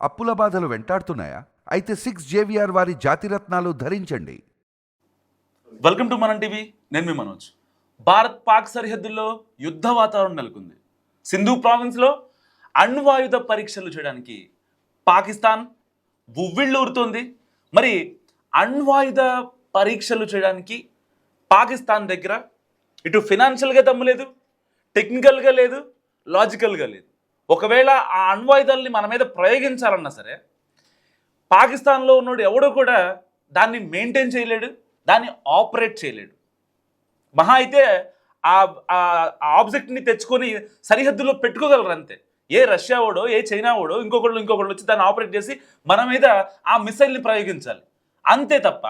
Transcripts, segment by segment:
అప్పుల బాధలు వెంటాడుతున్నాయా? అయితే 6 JVR వారి జాతిరత్నాలు ధరించండి. వెల్కమ్ టు మనం టీవీ. నేను మీ మనోజ్. భారత్ పాక్ సరిహద్దుల్లో యుద్ధ వాతావరణం నెలకొంది. సింధు ప్రావిన్స్లో అణ్వాయుధ పరీక్షలు చేయడానికి పాకిస్తాన్ ఉవ్విళ్ళూరుతోంది. మరి అణ్వాయుధ పరీక్షలు చేయడానికి పాకిస్తాన్ దగ్గర ఇటు ఫినాన్షియల్గా దమ్ము లేదు, టెక్నికల్గా లేదు, లాజికల్గా లేదు. ఒకవేళ ఆ అణ్వాయుధాలని మన మీద ప్రయోగించాలన్నా సరే పాకిస్తాన్లో ఉన్నోడు ఎవడో కూడా దాన్ని మెయింటైన్ చేయలేడు, దాన్ని ఆపరేట్ చేయలేడు. మహా అయితే ఆ ఆబ్జెక్ట్ని తెచ్చుకొని సరిహద్దులో పెట్టుకోగలరు అంతే. ఏ రష్యా ఓడో, ఏ చైనా ఓడో, ఇంకొకళ్ళు వచ్చి దాన్ని ఆపరేట్ చేసి మన మీద ఆ మిసైల్ని ప్రయోగించాలి అంతే తప్ప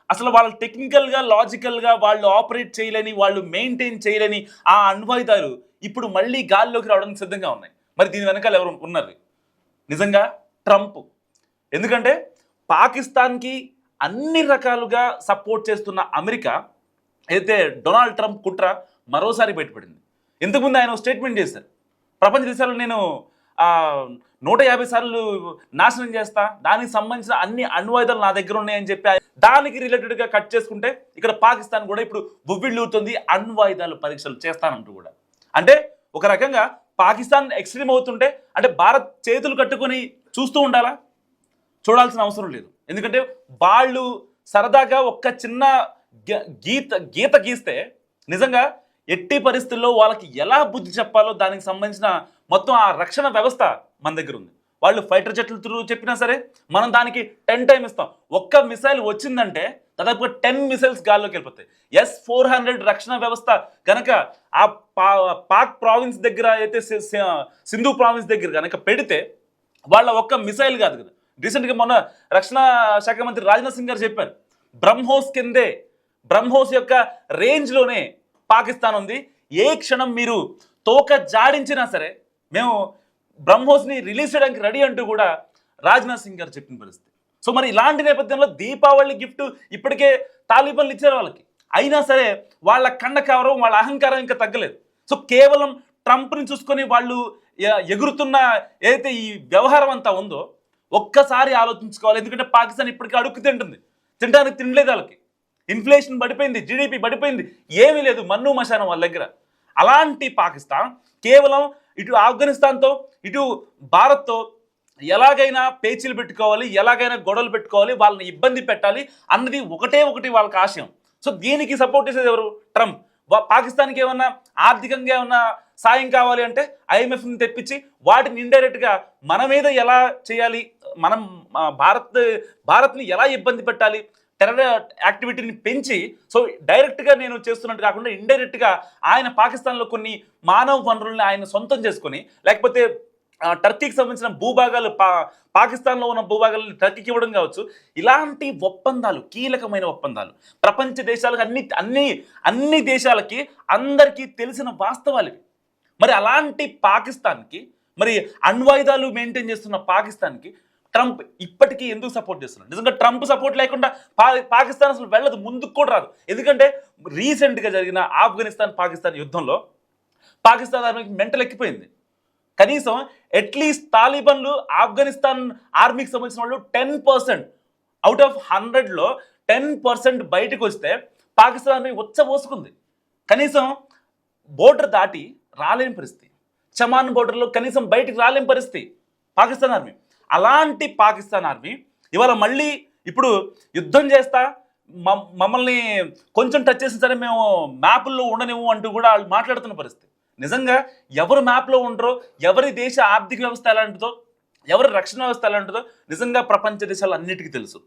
అసలు వాళ్ళు టెక్నికల్గా, లాజికల్గా వాళ్ళు ఆపరేట్ చేయలేని, వాళ్ళు మెయింటైన్ చేయలేని ఆ అణ్వాయుధాలు ఇప్పుడు మళ్ళీ గాల్లోకి రావడానికి సిద్ధంగా ఉన్నాయి. మరి దీని వెనకాల ఎవరు ఉన్నారు? నిజంగా ట్రంప్. ఎందుకంటే పాకిస్తాన్కి అన్ని రకాలుగా సపోర్ట్ చేస్తున్న అమెరికా అయితే డొనాల్డ్ ట్రంప్ కుట్ర మరోసారి బయటపడింది. ఇంతకుముందు ఆయన స్టేట్మెంట్ చేశారు, ప్రపంచ దేశాలు నేను 150 సార్లు నాశనం చేస్తా, దానికి సంబంధించిన అన్ని అణ్వాయుధాలు నా దగ్గర ఉన్నాయని చెప్పి దానికి రిలేటెడ్గా కట్ చేసుకుంటే ఇక్కడ పాకిస్తాన్ కూడా ఇప్పుడు బువ్విళ్ళూరుతుంది, అణ్వాయుధాలు పరీక్షలు చేస్తానంటూ కూడా. అంటే ఒక రకంగా పాకిస్తాన్ ఎక్స్ట్రీమ్ అవుతుంటే అంటే భారత్ చేతులు కట్టుకొని చూస్తూ ఉండాలా? చూడాల్సిన అవసరం లేదు. ఎందుకంటే వాళ్ళు సరదాగా ఒక్క చిన్న గీత గీస్తే నిజంగా ఎట్టి పరిస్థితుల్లో వాళ్ళకి ఎలా బుద్ధి చెప్పాలో దానికి సంబంధించిన మొత్తం ఆ రక్షణ వ్యవస్థ మన దగ్గర ఉంది. వాళ్ళు ఫైటర్ జెట్లు త్రూ చెప్పినా సరే మనం దానికి 10 టైమ్ ఇస్తాం. ఒక్క మిసైల్ వచ్చిందంటే దాదాపుగా 10 మిసైల్స్ గాల్లోకి వెళ్ళిపోతాయి. S-400 రక్షణ వ్యవస్థ కనుక ఆ పాక్ ప్రావిన్స్ దగ్గర అయితే సింధు ప్రావిన్స్ దగ్గర కనుక పెడితే వాళ్ళ ఒక్క మిసైల్ కాదు కదా. రీసెంట్గా మొన్న రక్షణ శాఖ మంత్రి రాజ్నాథ్ సింగ్ గారు చెప్పారు, బ్రహ్మోస్ యొక్క రేంజ్లోనే పాకిస్తాన్ ఉంది. ఏ క్షణం మీరు తోక జాడించినా సరే మేము బ్రహ్మోస్ని రిలీజ్ చేయడానికి రెడీ అంటూ కూడా రాజ్నాథ్ సింగ్ గారు చెప్పిన పరిస్థితి. సో మరి ఇలాంటి నేపథ్యంలో దీపావళి గిఫ్ట్ ఇప్పటికే తాలిబాన్లు ఇచ్చారు వాళ్ళకి. అయినా సరే వాళ్ళ కవరం, వాళ్ళ అహంకారం ఇంకా తగ్గలేదు. సో కేవలం ట్రంప్ని చూసుకొని వాళ్ళు ఎగురుతున్న ఏదైతే ఈ వ్యవహారం అంతా ఉందో ఒక్కసారి ఆలోచించుకోవాలి. ఎందుకంటే పాకిస్తాన్ ఇప్పటికీ అడుక్కు తినడానికి తినలేదు. వాళ్ళకి ఇన్ఫ్లేషన్ పడిపోయింది, జీడిపి పడిపోయింది, ఏమీ లేదు, మన్ను మశానం వాళ్ళ దగ్గర. అలాంటి పాకిస్తాన్ కేవలం ఇటు ఆఫ్ఘనిస్తాన్తో ఇటు భారత్తో ఎలాగైనా పేచీలు పెట్టుకోవాలి, ఎలాగైనా గొడవలు పెట్టుకోవాలి, వాళ్ళని ఇబ్బంది పెట్టాలి అన్నది ఒకటి వాళ్ళకి ఆశయం. సో దీనికి సపోర్ట్ చేసేది ఎవరు? ట్రంప్. పాకిస్తాన్కి ఏమన్నా ఆర్థికంగా ఏమన్నా సాయం కావాలి అంటే IMFని తెప్పించి వాటిని ఇండైరెక్ట్గా మన మీద ఎలా చేయాలి, మనం భారత్ని ఎలా ఇబ్బంది పెట్టాలి, టెర్రర్ యాక్టివిటీని పెంచి, సో డైరెక్ట్గా నేను చేస్తున్నట్టు కాకుండా ఇండైరెక్ట్గా ఆయన పాకిస్తాన్లో కొన్ని మానవ వనరుల్ని ఆయన సొంతం చేసుకొని, లేకపోతే టర్కీకి సంబంధించిన భూభాగాలు పాకిస్తాన్లో ఉన్న భూభాగాలను టర్కీకి ఇవ్వడం కావచ్చు. ఇలాంటి ఒప్పందాలు, కీలకమైన ఒప్పందాలు ప్రపంచ దేశాలకు అన్ని దేశాలకి అందరికీ తెలిసిన వాస్తవాలు. మరి అలాంటి పాకిస్తాన్కి, మరి అణ్వాయుధాలు మెయింటైన్ చేస్తున్న పాకిస్తాన్కి ట్రంప్ ఇప్పటికీ ఎందుకు సపోర్ట్ చేస్తున్నాడు? నిజంగా ట్రంప్ సపోర్ట్ లేకుండా పాకిస్తాన్ అసలు వెళ్ళదు, ముందుకు కూడా రాదు. ఎందుకంటే రీసెంట్గా జరిగిన పాకిస్తాన్ యుద్ధంలో పాకిస్తాన్ ఆర్మీకి మెంటల్ ఎక్కిపోయింది. కనీసం అట్లీస్ట్ తాలిబాన్లు ఆఫ్ఘనిస్తాన్ ఆర్మీకి సంబంధించిన వాళ్ళు 10% అవుట్ ఆఫ్ 100లో 10% బయటకు వస్తే పాకిస్తాన్ ఆర్మీ ఉచ్చబోసుకుంది. కనీసం బోర్డర్ దాటి రాలేని పరిస్థితి, చమాన్ బోర్డర్లో కనీసం బయటికి రాలేని పరిస్థితి పాకిస్తాన్ ఆర్మీ. అలాంటి పాకిస్తాన్ ఆర్మీ ఇవాళ మళ్ళీ ఇప్పుడు యుద్ధం చేస్తా, మమ్మల్ని కొంచెం టచ్ చేసిన సరే మేము మ్యాపుల్లో ఉండనివ్వు అంటూ కూడా వాళ్ళు మాట్లాడుతున్న పరిస్థితి. నిజంగా ఎవరు మ్యాప్లో ఉండరో, ఎవరి దేశ ఆర్థిక వ్యవస్థ ఎలాంటిదో, ఎవరి రక్షణ వ్యవస్థ ఎలాంటిదో నిజంగా ప్రపంచ దేశాలు అన్నిటికీ తెలుసు.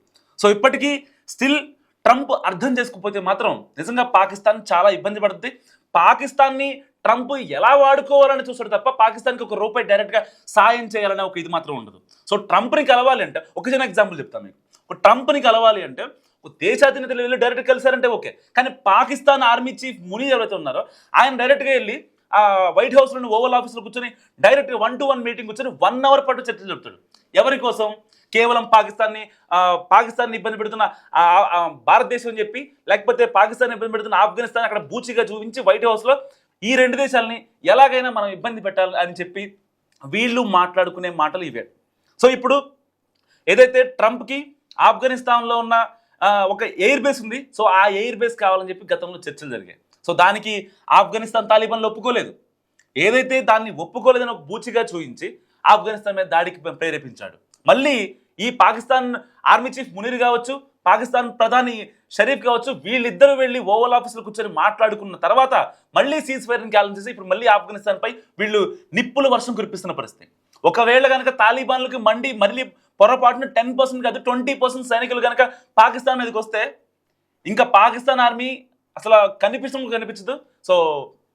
సో ఇప్పటికీ స్టిల్ ట్రంప్ అర్థం చేసుకోకపోతే మాత్రం నిజంగా పాకిస్తాన్ చాలా ఇబ్బంది పడుతుంది. పాకిస్తాన్ని ట్రంప్ ఎలా వాడుకోవాలని చూస్తాడు తప్ప పాకిస్తాన్కి ఒక రూపాయి డైరెక్ట్గా సాయం చేయాలనే ఒక ఇది మాత్రం ఉండదు. సో ట్రంప్ని కలవాలి అంటే ఒక చిన్న ఎగ్జాంపుల్ చెప్తాను మీకు. ట్రంప్ని కలవాలి అంటే దేశాధినేతలు వెళ్ళి డైరెక్ట్గా కలిసారంటే ఓకే, కానీ పాకిస్తాన్ ఆర్మీ చీఫ్ మునీర్ ఎవరైతే ఉన్నారో ఆయన డైరెక్ట్గా వెళ్ళి వైట్ హౌస్లోని ఓవల్ ఆఫీస్లో కూర్చొని డైరెక్ట్గా 1-to-1 మీటింగ్ కూర్చొని 1 hour పాటు చర్చలు చెప్తాడు. ఎవరి కోసం? కేవలం పాకిస్తాన్ని ఇబ్బంది పెడుతున్న భారతదేశం అని చెప్పి, లేకపోతే పాకిస్తాన్ ఇబ్బంది పెడుతున్న ఆఫ్ఘనిస్తాన్ అక్కడ బూచిగా చూపించి వైట్ హౌస్లో ఈ 2 దేశాలని ఎలాగైనా మనం ఇబ్బంది పెట్టాలి అని చెప్పి వీళ్ళు మాట్లాడుకునే మాటలు ఇవే. సో ఇప్పుడు ఏదైతే ట్రంప్కి ఆఫ్ఘనిస్తాన్లో ఉన్న ఒక ఎయిర్ బేస్ ఉంది. సో ఆ ఎయిర్ బేస్ కావాలని చెప్పి గతంలో చర్చలు జరిగాయి. సో దానికి ఆఫ్ఘనిస్తాన్ తాలిబాన్లు ఒప్పుకోలేదు. ఏదైతే దాన్ని ఒప్పుకోలేదని ఒక బూచిగా చూపించి ఆఫ్ఘనిస్తాన్ మీద దాడికి ప్రేరేపించాడు. మళ్ళీ ఈ పాకిస్తాన్ ఆర్మీ చీఫ్ మునీర్ కావచ్చు, పాకిస్తాన్ ప్రధాని షరీఫ్ కావచ్చు, వీళ్ళిద్దరూ వెళ్ళి ఓవల్ ఆఫీసులో కూర్చొని మాట్లాడుకున్న తర్వాత మళ్ళీ సీజ్ ఫైర్ని క్యాలెంజ్ చేసి ఇప్పుడు మళ్ళీ ఆఫ్ఘనిస్తాన్పై వీళ్ళు నిప్పుల వర్షం కురిపిస్తున్న పరిస్థితి. ఒకవేళ కనుక తాలిబాన్లకు మళ్ళీ పొరపాటున 10% కాదు 20% సైనికులు కనుక పాకిస్తాన్ మీదకి వస్తే ఇంకా పాకిస్తాన్ ఆర్మీ అసలు కనిపించదు. సో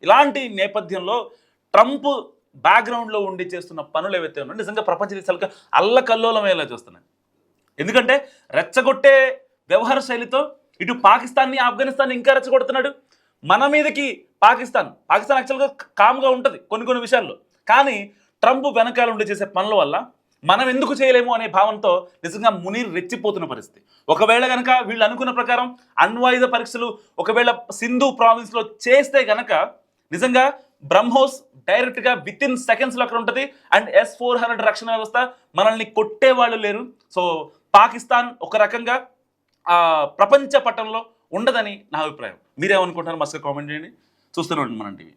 ఇలాంటి నేపథ్యంలో ట్రంప్ బ్యాక్గ్రౌండ్లో ఉండి చేస్తున్న పనులు ఏవైతే ఉన్నాయో నిజంగా ప్రపంచ దేశాలకు అల్లకల్లోలమయ్యేలా చూస్తున్నాయి. ఎందుకంటే రెచ్చగొట్టే వ్యవహార శైలితో ఇటు పాకిస్తాన్ని ఆఫ్ఘనిస్తాన్ని ఇంకా రెచ్చగొడుతున్నాడు. మన మీదకి పాకిస్తాన్ యాక్చువల్గా కామ్గా ఉంటుంది కొన్ని విషయాల్లో, కానీ ట్రంప్ వెనకాల ఉండి చేసే పనుల వల్ల మనం ఎందుకు చేయలేము అనే భావంతో నిజంగా మునీర్ రెచ్చిపోతున్న పరిస్థితి. ఒకవేళ కనుక వీళ్ళు అనుకున్న ప్రకారం అణ్వాయుధ పరీక్షలు ఒకవేళ సింధు ప్రావిన్స్లో చేస్తే కనుక నిజంగా బ్రహ్మోస్ డైరెక్ట్గా విత్ ఇన్ సెకండ్స్లో అక్కడ ఉంటుంది. అండ్ S-400 రక్షణ వ్యవస్థ మనల్ని కొట్టే వాళ్ళు లేరు. సో పాకిస్తాన్ ఒక రకంగా ప్రపంచ పటంలో ఉండదని నా అభిప్రాయం. మీరేమనుకుంటున్నారు మస్తు కామెంట్ చేయండి. చూస్తూనే ఉండండి మన టీవీ.